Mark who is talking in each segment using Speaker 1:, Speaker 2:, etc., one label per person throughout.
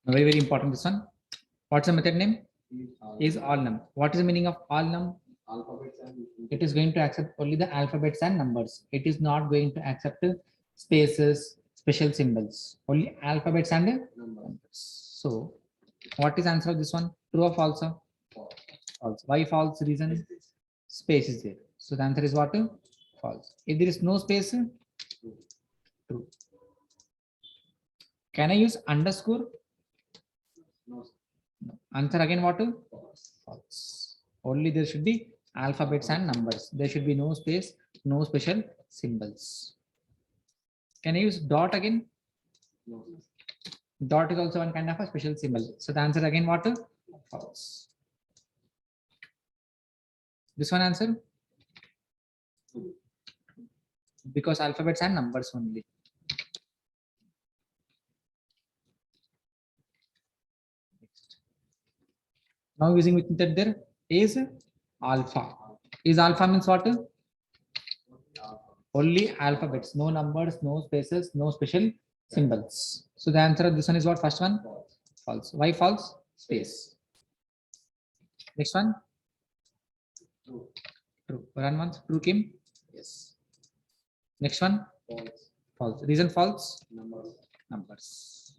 Speaker 1: Very, very important this one. What's the method name? Is all num. What is the meaning of all num?
Speaker 2: Alphabets and
Speaker 1: It is going to accept only the alphabets and numbers. It is not going to accept spaces, special symbols. Only alphabets and numbers. So, what is answer of this one? True or false? False. Why false? Reason? Space is there. So the answer is what? False. If there is no space, true. Can I use underscore?
Speaker 2: no.
Speaker 1: No. Answer again what? False. Only there should be alphabets and numbers. There should be no space, no special symbols. Can I use dot again?
Speaker 2: No.
Speaker 1: Dot is also one kind of a special symbol. So the answer again what? False. This one answer? Because alphabets and numbers only. Next. Now using with that there is alpha. Is alpha means what? Only alphabets, no numbers, no spaces, no special symbols. So the answer of this one is what? First one? False. Why false? Space. Next one?
Speaker 2: True.
Speaker 1: True. Run once. True came? Yes. Next one?
Speaker 2: False.
Speaker 1: False. Reason false?
Speaker 2: Numbers.
Speaker 1: Numbers.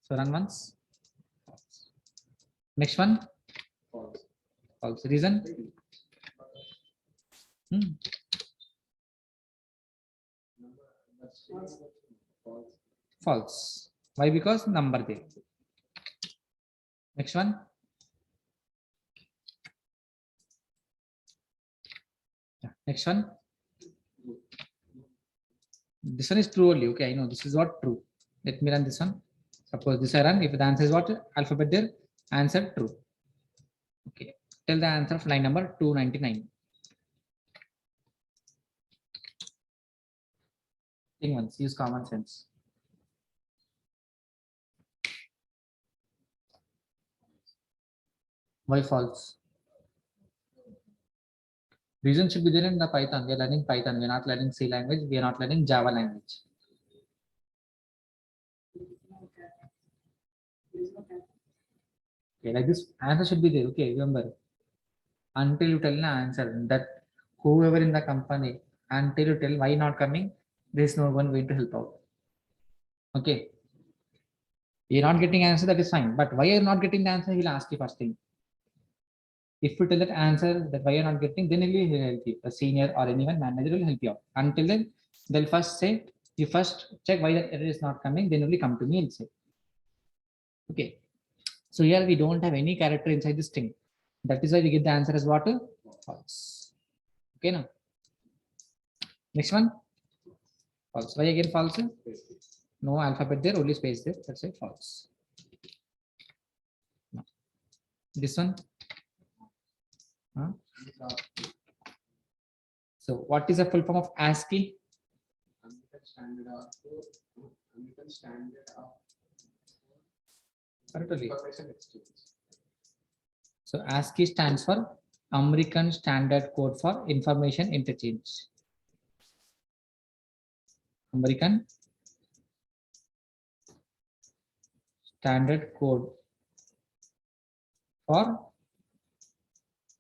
Speaker 1: So run once. False. Next one?
Speaker 2: False.
Speaker 1: False. Reason?
Speaker 2: False.
Speaker 1: False. Why? Because number there. Next one? Yeah. Next one? This one is true only. Okay, I know this is what true. Let me run this one. Suppose this I run. If the answer is what? Alphabet there. Answer true. Okay. Tell the answer of line number 299. Think once. Use common sense. Why false? Reason should be there in the Python. We are learning Python. We are not learning C language. We are not learning Java language. Okay, like this answer should be there. Okay, remember. Until you tell the answer that whoever in the company, until you tell why not coming, there is no one going to help out. Okay. You're not getting answer, that is fine. But why you're not getting the answer, he'll ask you first thing. If you tell that answer that why you're not getting, then he'll help you. A senior or anyone manager will help you out. Until then, they'll first say, you first check why the error is not coming, then only come to me and say. Okay. So here we don't have any character inside this string. That is why we get the answer as what? False. Okay, now. Next one. False. Why again false? No alphabet there, only space there. That's why false. No. This one. Huh? So what is the full form of ASCII?
Speaker 2: American Standard of American Standard of
Speaker 1: Certainly.
Speaker 2: Information Exchange.
Speaker 1: So ASCII stands for American Standard Code for Information Interchange. American Standard Code for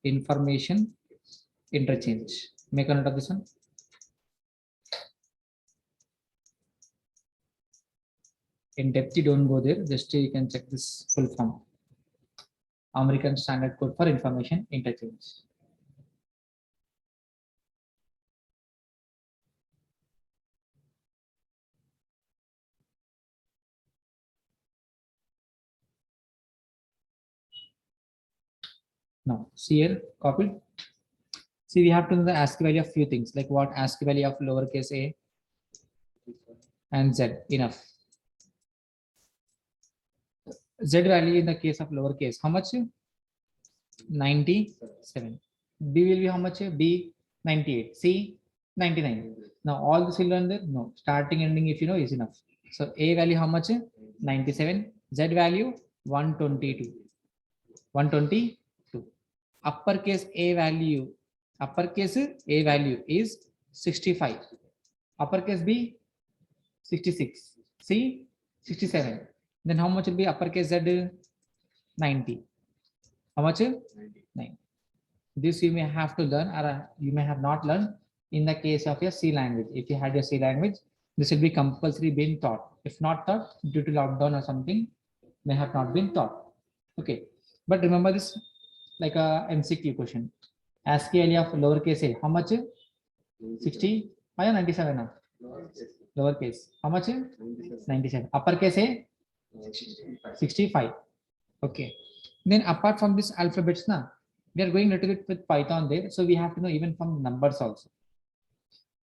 Speaker 1: Information Interchange. Make a note of this one. In depth, you don't go there. Just you can check this full form. American Standard Code for Information Interchange. Now, see here, copied. See, we have to know the ASCII value of few things, like what ASCII value of lowercase a and z, enough. Z value in the case of lowercase, how much? 97. B will be how much? B 98. C 99. Now all this will learn there? No. Starting ending if you know is enough. So A value how much? 97. Z value 122. 122. Uppercase A value is 65. Uppercase B 66. C 67. Then how much will be uppercase Z? 90. How much?
Speaker 2: 90.
Speaker 1: 9. This you may have to learn, or you may have not learned in the case of your C language. If you had your C language, this will be compulsory being taught. If not taught, due to lockdown or something, may have not been taught. Okay, but remember this like a MCQ question. ASCII area of lowercase a, how much? 60? Or 97? Now? Lowercase. How much? 97. Uppercase a? 65. Okay. Then apart from this alphabets, now we are going a little bit with Python there. So we have to know even from numbers also.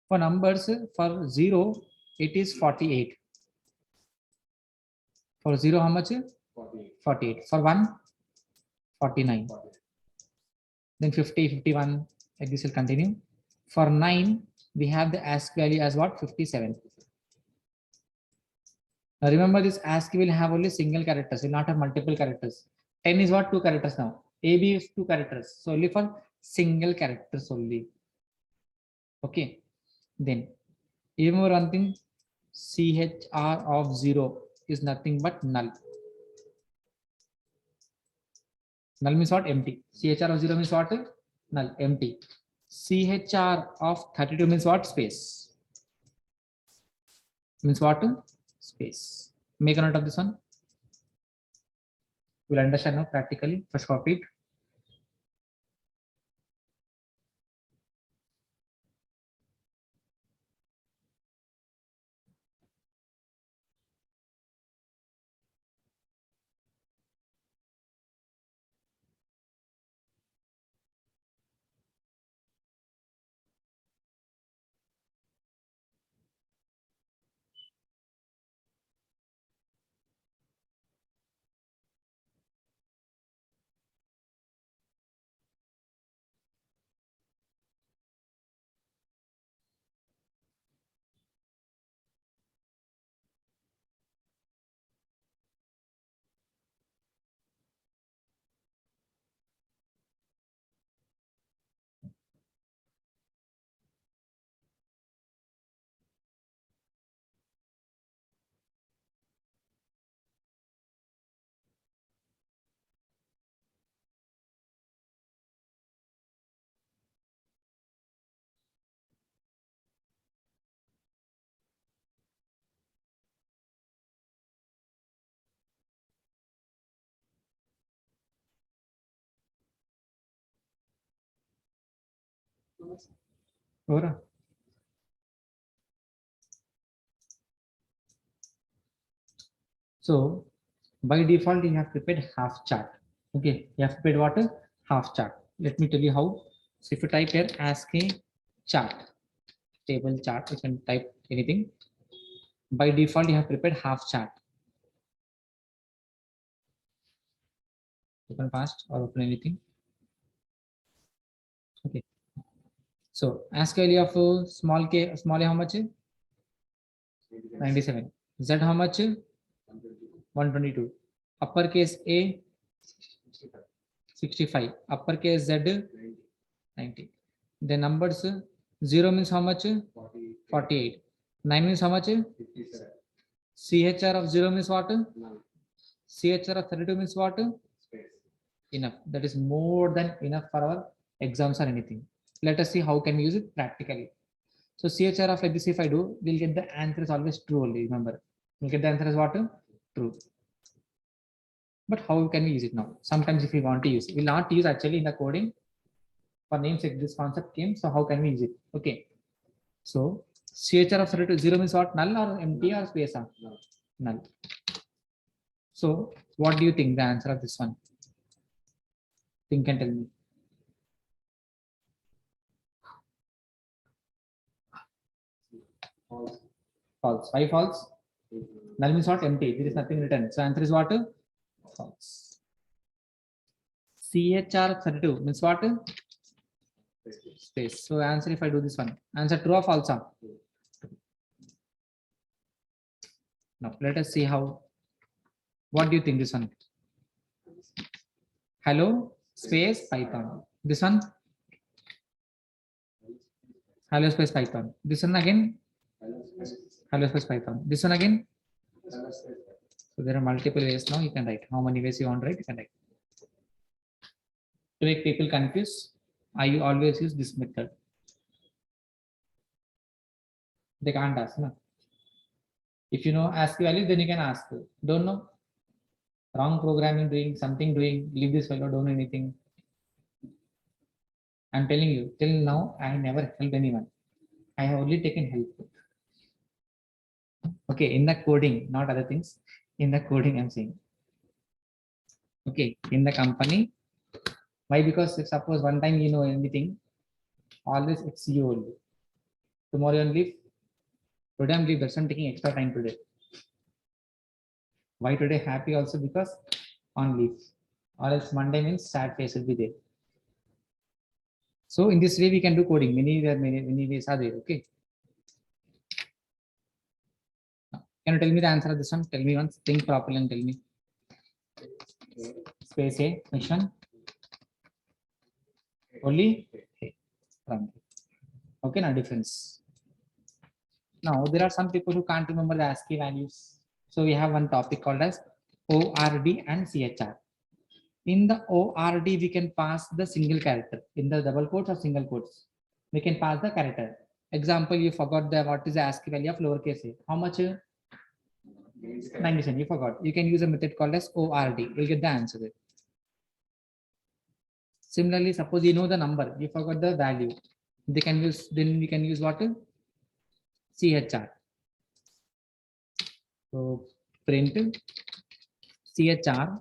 Speaker 1: For numbers, for 0, it is 48. For 0, how much? 48. For 1, 49. Then 50, 51, like this will continue. For 9, we have the ASCII value as what? 57. Now remember, this ASCII will have only single characters, will not have multiple characters. 10 is what? 2 characters now. AB is 2 characters. So only for single characters only. Okay. Then even one thing, CHR of 0 is nothing but null. Null means what? Empty. CHR of 0 means what? Null, empty. CHR of 32 means what? Space. Means what? Space. Make a note of this one. We'll understand now practically. First copy it. Over. So by default, you have prepared half chart. Okay, you have prepared what? Half chart. Let me tell you how. So if you type here ASCII chart, table chart, you can type anything. By default, you have prepared half chart. Open fast or open anything. Okay. So ASCII value of small k, small a how much? 97. Z how much? 122. Uppercase A 65. Uppercase Z 90. The numbers 0 means how much? 48. 9 means how much? CHR of 0 means what? CHR of 32 means what? Enough. That is more than enough for our exams or anything. Let us see how can we use it practically. So CHR of like this, if I do, we'll get the answer is always true only. Remember, we'll get the answer is what? True. But how can we use it now? Sometimes if we want to use it, we'll not use actually in the coding. For namesake, this concept came. So how can we use it? Okay. So CHR of 32 0 means what? Null or empty or space? Null. So what do you think the answer of this one? Think and tell me. False. Why false? Null means what? Empty. There is nothing written. So answer is what? False. CHR 32 means what? Space. So answer if I do this one. Answer true or false? Now let us see how. What do you think this one? Hello space Python. This one? Hello space Python. This one again? Hello space Python. This one again? So there are multiple ways now you can write. How many ways you want to write, you can write. To make people confused, I always use this method. They can't ask. No? If you know ASCII value, then you can ask. Don't know? Wrong programming doing, something doing, leave this fellow, don't know anything. I'm telling you, till now, I never helped anyone. I have only taken help. Okay, in the coding, not other things. In the coding, I'm saying. Okay, in the company. Why? Because if suppose one time you know anything, always it's you only. Tomorrow you're on leave. Today I'm leave, that's why I'm taking extra time today. Why today? Happy also because on leave. Or else Monday means sad face will be there. So in this way we can do coding. Many ways are there. Okay. Can you tell me the answer of this one? Tell me once. Think properly and tell me. Space A mission. Only A. Okay, now difference. Now there are some people who can't remember the ASCII values. So we have one topic called as ORD and CHR. In the ORD, we can pass the single character. In the double quotes or single quotes, we can pass the character. Example, you forgot the what is the ASCII value of lowercase a. How much? 97. You forgot. You can use a method called as ORD. You'll get the answer there. Similarly, suppose you know the number, you forgot the value. They can use. Then we can use what? CHR. So print CHR.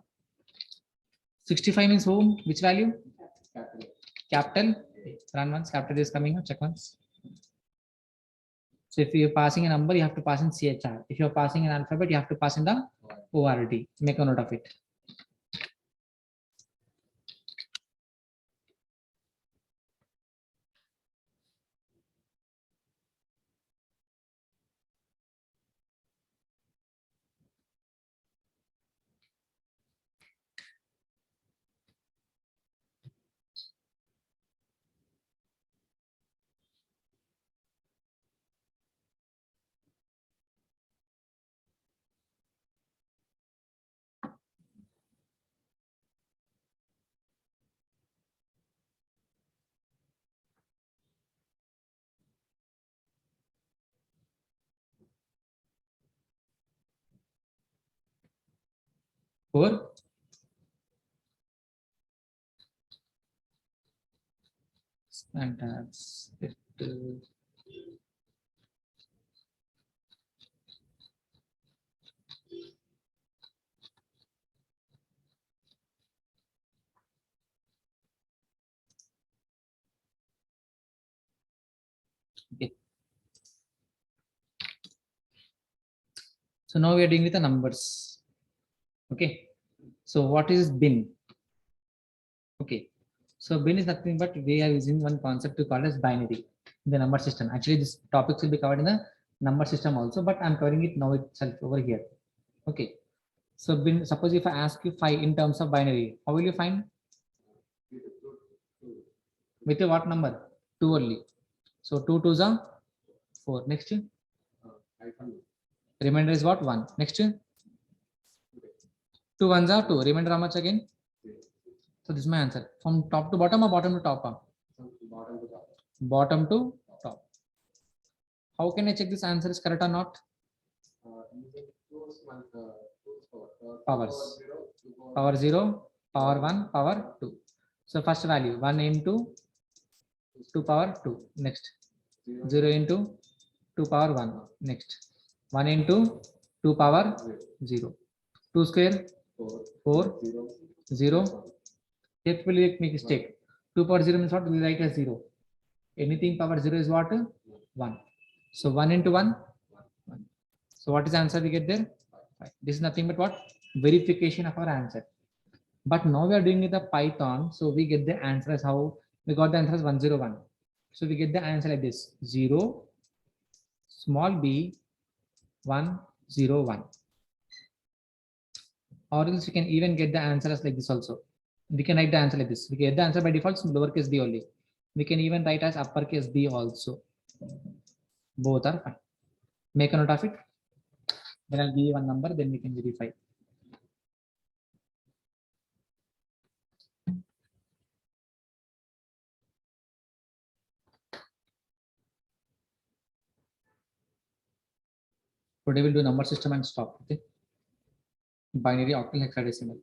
Speaker 1: 65 means home. Which value? Capital. Run once. Capital is coming out. Check once. So if you're passing a number, you have to pass in CHR. If you're passing an alphabet, you have to pass in the ORD. Make a note of it. Four. And that's it. Okay. So now we are doing with the numbers. Okay. So what is bin? Okay. So bin is nothing but we are using one concept to call as binary in the number system. Actually, this topic will be covered in the number system also, but I'm covering it now itself over here. Okay. So bin, suppose if I ask you 5 in terms of binary, how will you find? With a what number? 2 only. So 2 2s are 4. Next. Remainder is what? 1. Next. 2 1s are 2. Remainder how much again? So this is my answer. From top to bottom or bottom to top? Bottom to top. How can I check this answer is correct or not? Powers. Power 0, power 1, power 2. So first value 1 into 2 power 2. Next 0 into 2 power 1. Next 1 into 2 power 0. 2 square 4 0. Yet will make mistake. 2 power 0 means what? We write as 0. Anything power 0 is what? 1. So 1 into 1. 1. So what is the answer we get there? 5. This is nothing but what? Verification of our answer. But now we are doing with the Python. So we get the answer as how we got the answer as 101. So we get the answer like this: 0 small b 1 0 1. Or else we can even get the answer as like this also. We can write the answer like this. We get the answer by default lowercase b only. We can even write as uppercase b also. Both are fine. Make a note of it. Then I'll give you one number, then we can verify. Today we'll do number system and stop. Okay. Binary, octal, hexadecimal.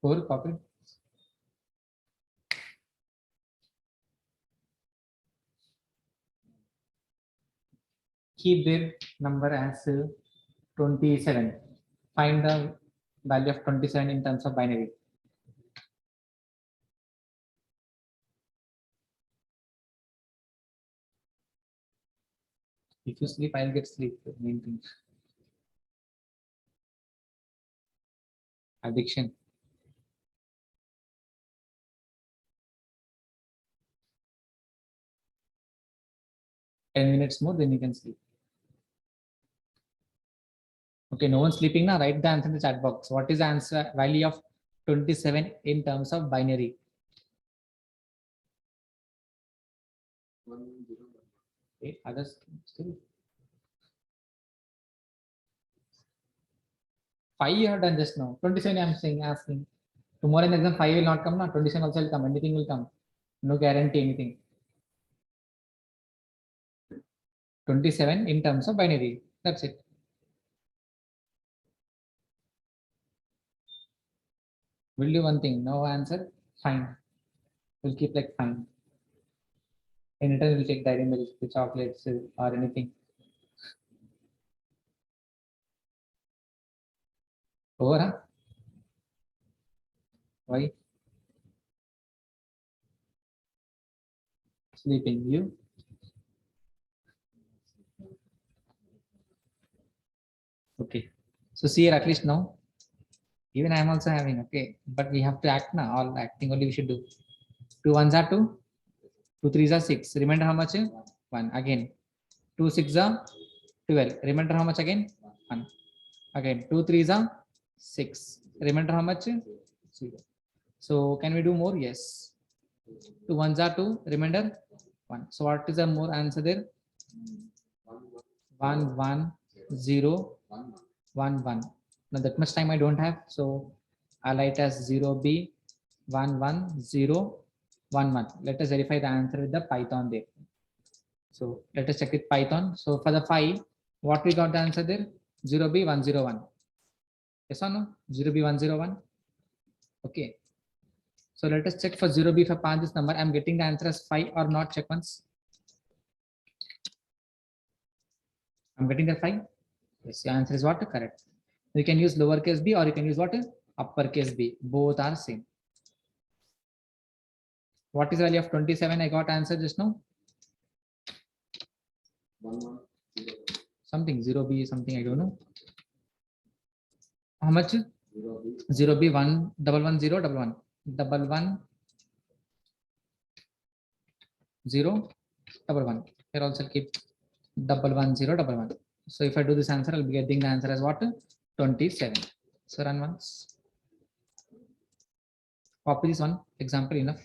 Speaker 1: Four, copy. Keep their number as 27. Find the value of 27 in terms of binary. If you sleep, I'll get sleep. The main thing. Addiction. Ten minutes more, then you can sleep. Okay, no one's sleeping now. Write the answer in the chat box. What is the answer value of 27 in terms of binary?
Speaker 2: 1 0
Speaker 1: Okay, others still. 5 you have done just now. 27 I'm saying, asking. Tomorrow in the exam 5 will not come now. 27 also will come. Anything will come. No guarantee anything. 27 in terms of binary. That's it. We'll do one thing. No answer. Fine. We'll keep like fine. Anytime we'll take dairy milk, the chocolates, or anything. Over, huh? Why? Sleeping. You? Okay. So see here at least now. Even I am also having, okay. But we have to act now. All acting only we should do. 2 ones are 2. 2 threes are 6. Remember how much? 1. Again. 2 6 are 12. Remember how much again? 1. Again. 2 threes are 6. Remember how much? 0. So can we do more? Yes. 2 ones are 2. Remember 1. So what is the more answer there? 1 1 0
Speaker 2: 1
Speaker 1: 1 1. Now that much time I don't have, so I'll write as 0b 1 1 0 1 1. Let us verify the answer with the Python there. So let us check with Python. So for the 5, what we got the answer there? 0b 101. Yes or no? 0b 101. Okay. So let us check for 0b. If I pass this number, I'm getting the answer as 5 or not. Check once. I'm getting the 5. Yes, the answer is what? Correct. You can use lowercase b or you can use what? Uppercase b. Both are same. What is the value of 27? I got answer just now.
Speaker 2: 1 1 0
Speaker 1: Something 0b something, I don't know. How much?
Speaker 2: 0
Speaker 1: 0b 1 1 1 0 1 1 1 1 0 1 1. Here also I'll keep 1 1 0 1 1. So if I do this answer, I'll be getting the answer as what? 27. So run once. Copy this one example enough.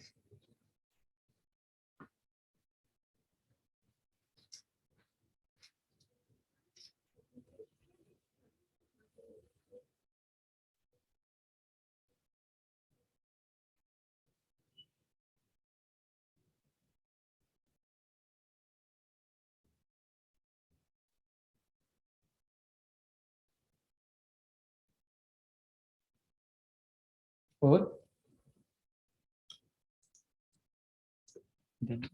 Speaker 1: Or then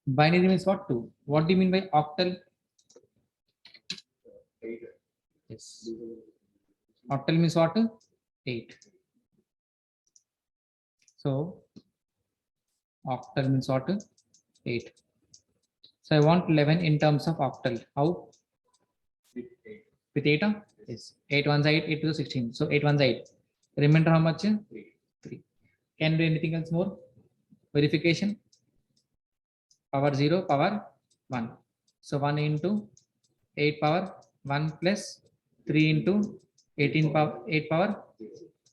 Speaker 1: binary means what? 2. What do you mean by octal?
Speaker 2: 8.
Speaker 1: Yes. Octal means what? 8. So octal means what? 8. So I want 11 in terms of octal. How?
Speaker 2: With 8.
Speaker 1: With 8? Yes. 8 ones are 8, 8 to the 16. So 8 ones are 8. Remember how much?
Speaker 2: 3.
Speaker 1: 3. Can do anything else more? Verification. Power 0, power 1. So 1 into 8 power 1 plus 3 into 18 power 8 power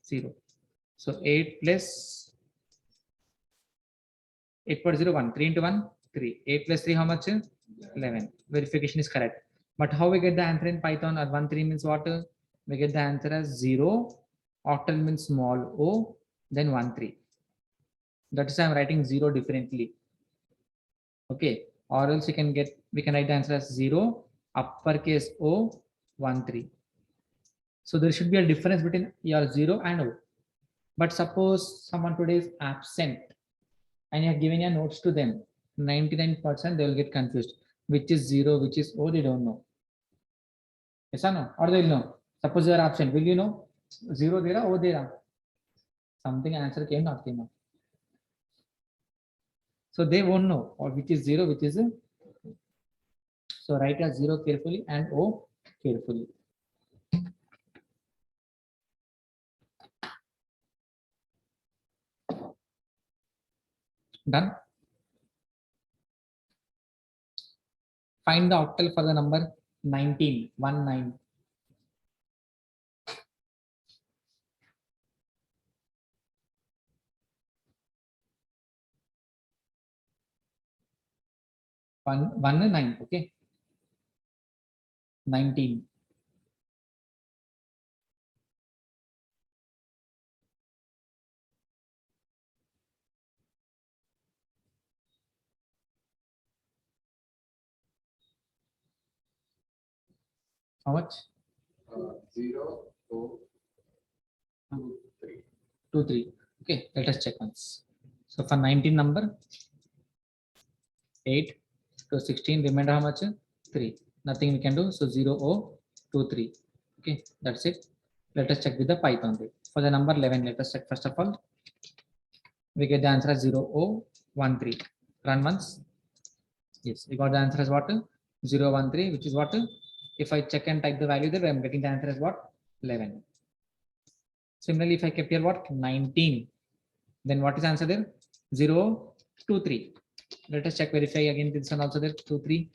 Speaker 1: 0. So 8 plus 8 power 0 1. 3 into 1 3. 8 plus 3 how much? 11. Verification is correct. But how we get the answer in Python? Or 1 3 means what? We get the answer as 0. Octal means small o, then 1 3. That is why I'm writing 0 differently. Okay. Or else we can write the answer as 0 uppercase O 1 3. So there should be a difference between your 0 and O. But suppose someone today is absent and you have given your notes to them, 99% they will get confused. Which is 0, which is O, they don't know. Yes or no? Or they will know. Suppose you are absent, will you know? 0 there, O there. Something answer came, not came out. So they won't know or which is 0, which is. So write as 0 carefully and O carefully. Done. Find the octal for the number 19. 1 9. One and 9. Okay. 19. How much?
Speaker 2: 0 4 2 3.
Speaker 1: 2 3. Okay. Let us check once. So for 19 number 8 to 16, remember how much? 3. Nothing we can do. So 0 0 2 3. Okay. That's it. Let us check with the Python. For the number 11, let us check first of all. We get the answer as 0 0 1 3. Run once. Yes, we got the answer as what? 0 1 3, which is what? If I check and type the value there, I'm getting the answer as what? 11. Similarly, if I kept here what? 19, then what is the answer there? 0 2 3. Let us check, verify again this one also there 2 3.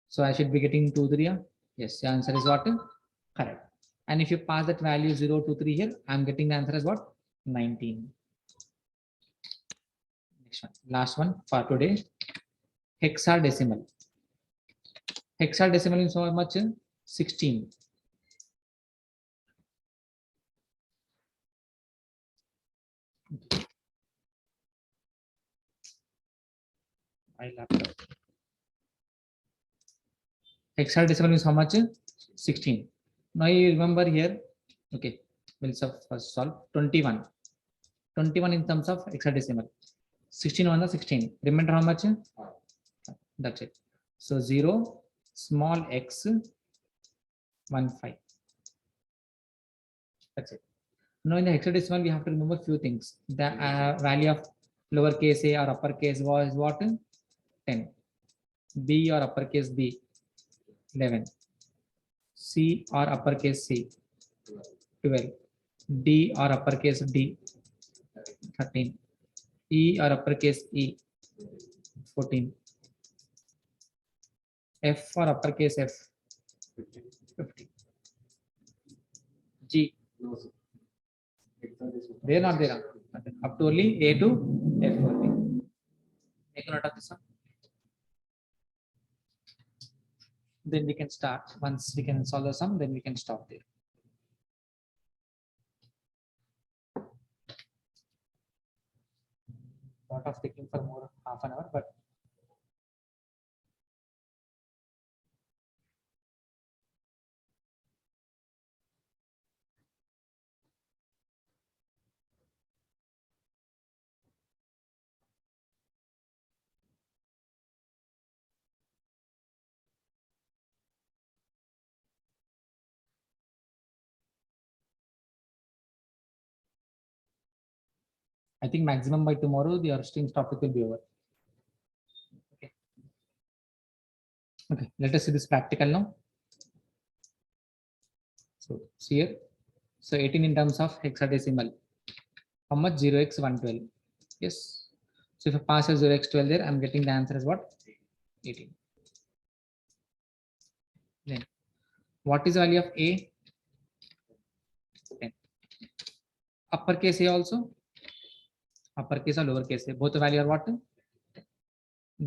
Speaker 1: So I should be getting 2 3. Yes, the answer is what? Correct. And if you pass that value 0 2 3 here, I'm getting the answer as what? 19. Next one, last one for today. Hexadecimal. Hexadecimal is how much? 16. My laptop. Hexadecimal is how much? 16. Now you remember here. Okay, we'll first solve 21. 21 in terms of hexadecimal. 16 on the 16. Remember how much? That's it. So 0 small x 1 5. That's it. Now in the hexadecimal we have to remember few things. The value of lowercase a or uppercase was what? 10. B or uppercase B 11. C or uppercase C 12. D or uppercase D 13. E or uppercase E 14. F or uppercase F 50. G
Speaker 2: No, sir. Hexadecimal.
Speaker 1: they are not there. Up to only A to F only. Make a note of this one. Then we can start. Once we can solve the sum, then we can stop there. Lot of taking for more half an hour, but I think maximum by tomorrow, your strings topic will be over. Okay. Okay, let us see this practical now. So see here. So 18 in terms of hexadecimal. How much? 0x112. Yes. So if I pass a 0x12 there, I'm getting the answer as what? 18. Then what is the value of A? 10. Uppercase A also? Uppercase or lowercase A? Both the value are what?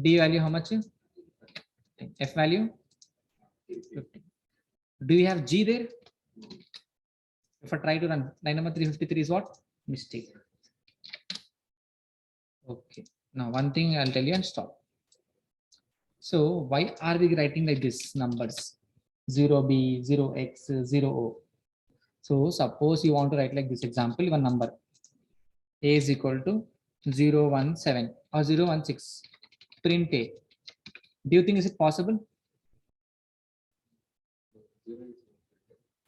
Speaker 1: D value how much? 10. F value? 50. Do you have G there? If I try to run, line number 353 is what? Mistake. Okay. Now one thing I'll tell you and stop. So why are we writing like this numbers? 0B, 0x, 0O. So suppose you want to write like this example, one number. A is equal to 017 or 016. Print A. Do you think is it possible?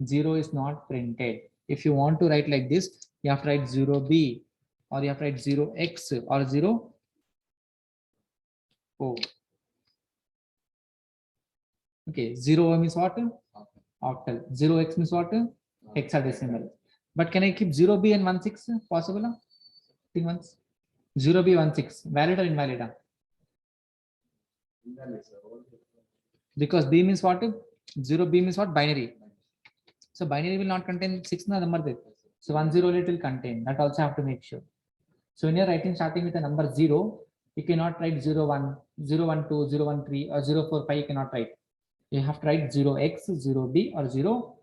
Speaker 1: 0 is not printed. If you want to write like this, you have to write 0B or you have to write 0x or 0O. Okay, 0 means what? Octal. 0x means what? Hexadecimal. But can I keep 0B and 16 possible? Think once. 0B 16. Valid or invalid? Because B means what? 0B means what? Binary. So binary will not contain 6 number there. So 10 it will contain. That also have to make sure. So when you're writing starting with a number 0, you cannot write 01, 012, 013 or 045. You cannot write. You have to write 0x, 0b or 0.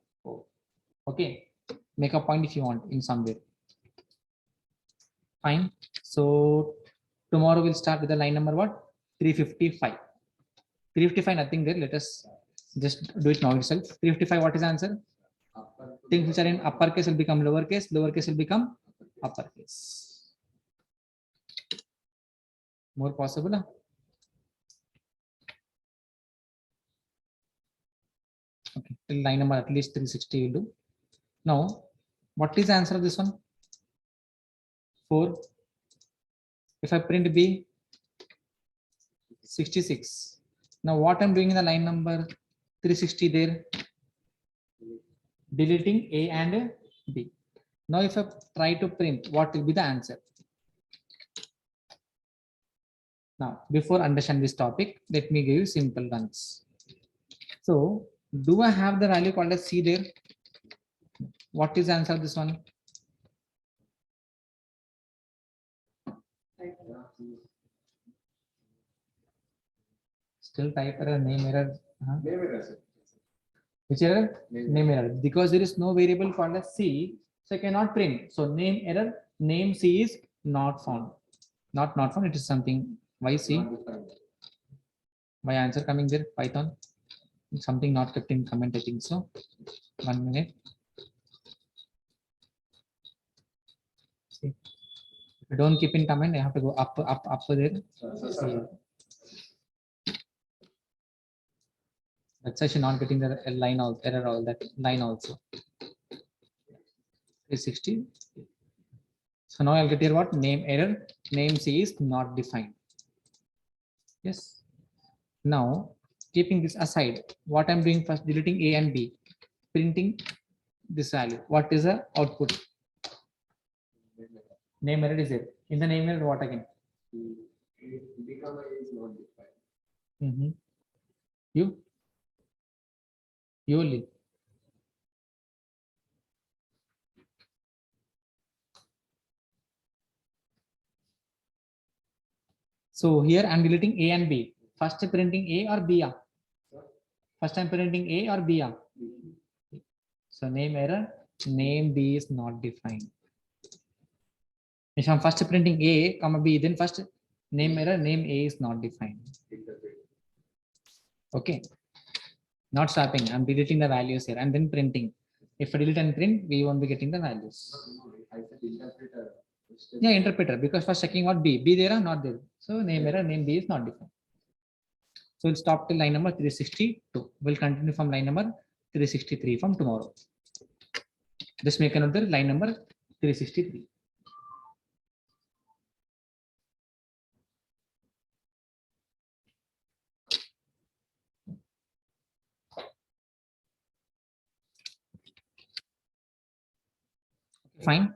Speaker 1: Okay. Make a point if you want in some way. Fine. So tomorrow we'll start with the line number what? 355. 355 nothing there. Let us just do it now itself. 355 what is the answer? Things which are in uppercase will become lowercase, lowercase will become uppercase. More possible? Huh? Okay, till line number at least 360 will do. Now, what is the answer of this one? 4. If I print B, 66. Now, what I'm doing in the line number 360 there? Deleting A and B. Now, if I try to print, what will be the answer? Now, before understand this topic, let me give you simple ones. So, do I have the value called as C there? What is the answer of this one? Still type error, name error. Huh? Which error? Name error. Because there is no variable called as C, so I cannot print. So name error, name C is not found. Not found, it is something. Why C? My answer coming there, Python. Something not kept in comment, I think so. 1 minute. See. If you don't keep in comment, I have to go up there. See. That's why she's not getting the line out error, all that line also. 360. So now I'll get here what? Name error, name C is not defined. Yes. Now, keeping this aside, what I'm doing first, deleting A and B, printing this value. What is the output? Name error is there. In the name error, what again? You only. So here I'm deleting A and B. First printing A or B? First I'm printing A or B? So name error, name B is not defined. If I'm first printing A, comma B, then first name error, name A is not defined. Okay. Not stopping. I'm deleting the values here and then printing. If I delete and print, we won't be getting the values. Yeah, interpreter, because first checking what B there or not there. So name error, name B is not defined. So we'll stop till line number 362. We'll continue from line number 363 from tomorrow. Just make another line number 363. Fine.